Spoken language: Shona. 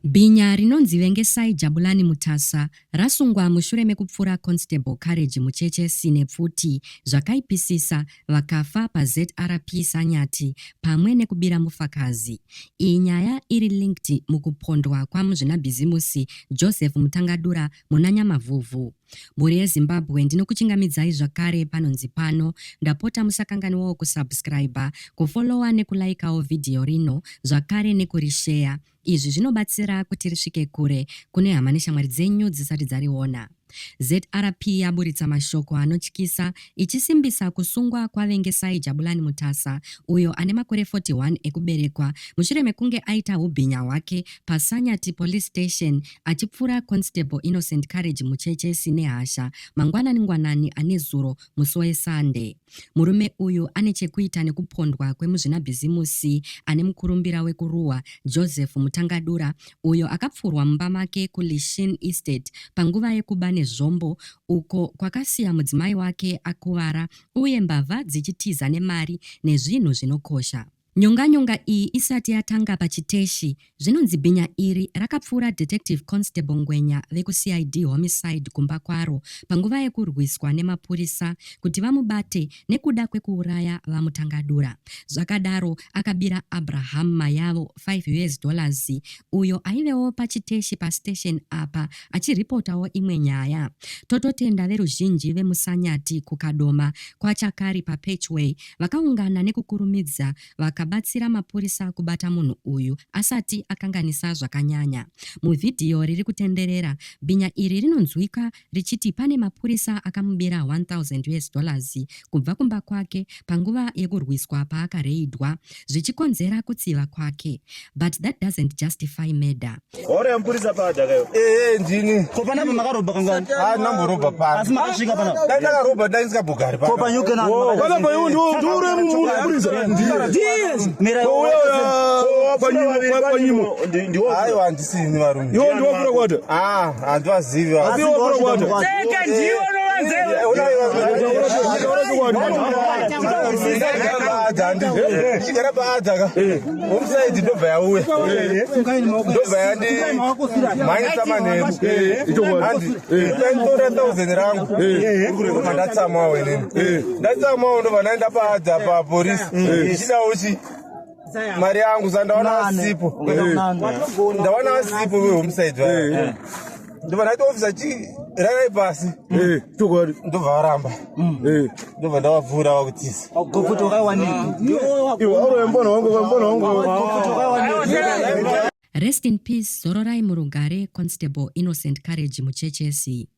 Bhinya rinonzi Vengesai Jabulani Mutasa rasungwa mushure mekupfura Constable Courage Muchechesi neFuti zvakaipisisa vakafa paZRP Sanyati pamwe nekubira mufakazi. Iyi nyaya iri linked mukupondwa kwamuzvinabhizimusi Joseph Mutangadura munanyamavhuvhu. Mburi yeZimbabwe ndinokuchingamidzai zvakare panonzi pano. Ndapota musakanganwawo kusubscribe, kufollowa nekulaikawo video rino zvakare nekurishare. Izvi zvinobatsira kuti risvike kure kune hama neshamwari dzenyu dzisati dzariona. ZRP yaburitsa mashoko anotyisa ichisimbisa kusungwa kwaVengesai Jabulani Mutasa uyo ane makore 41 ekuberekwa mushure mekunge aita ubhinya hwake paSanyati Police Station achipfura Constable Courage Muchechesi nehasha mangwanani ane zuro musi weSunday. Murume uyu ane chekuita nekupondwa kwemuzvinabhizimusi ane mukurumbira weKuRuwa Joseph Mutangadura uyo akapfurwa mumba make kuLishin Estate panguva yekuba nezvombo uko kwakasiya mudzimai wake akuvara uye mbavha dzichitiza nemari nezvinhu zvinokosha. Nyonganyonga iyi isati yatanga pachiteshi, zvinonzi bhinya iri rakapfura Detective Constable Ngwenya vekuCID Homicide kumba kwaro panguva yekurwiswa nemapurisa kuti vamubate nekuda kwekuuraya vaMutangadura. Zvakadaro akabira Abraham mayavo $5 uyo aivewo pachiteshi pastation apa achiripotawo imwe nyaya. Tototenda veruzhinji vemuSanyati kuKadoma kwachakari paPatchway vakaungana nekukurumidza vakabatsira mapurisa kubata munhu uyu asati akanganisa zvakanyanya. Muvhidhiyo riri kutenderera, bhinya iri rinonzwika richiti pane mapurisa akamubira $1,000 kubva kumba kwake panguva yekurwiswa paakareidwa zvichikonzera kutsiva kwake. But that doesn't justify murder. Ora mpurisa paada kayo. Ndini. Kopana makaroba kangani? Namboroba pa. Asi makasvika pana. Danga roba dainska bugari pa. Kopa yuke na. Kana boyo ndure mpurisa. Mira panyimo ndiwo hayi handisini varume iwo ndiwo pura kwata handivazivi asiwo pura kwata seka ndiwo ndichigara paadzaka omusaidi ndobva yauya ndobva yandi mhanyisa manheru handi ndaitora 1000 rangu mandatsamawo inini ndatsamawo ndobva ndaenda paadza papolisi ichidawochi mari yangu sandaona asipo ndawana asipo wehomicide vaya ndobva ndaita ofisa rarai pasi ndobva varamba ndobva ndavabvura vakutisa Rest in peace, zororai murugare Constable Courage Muchechesi.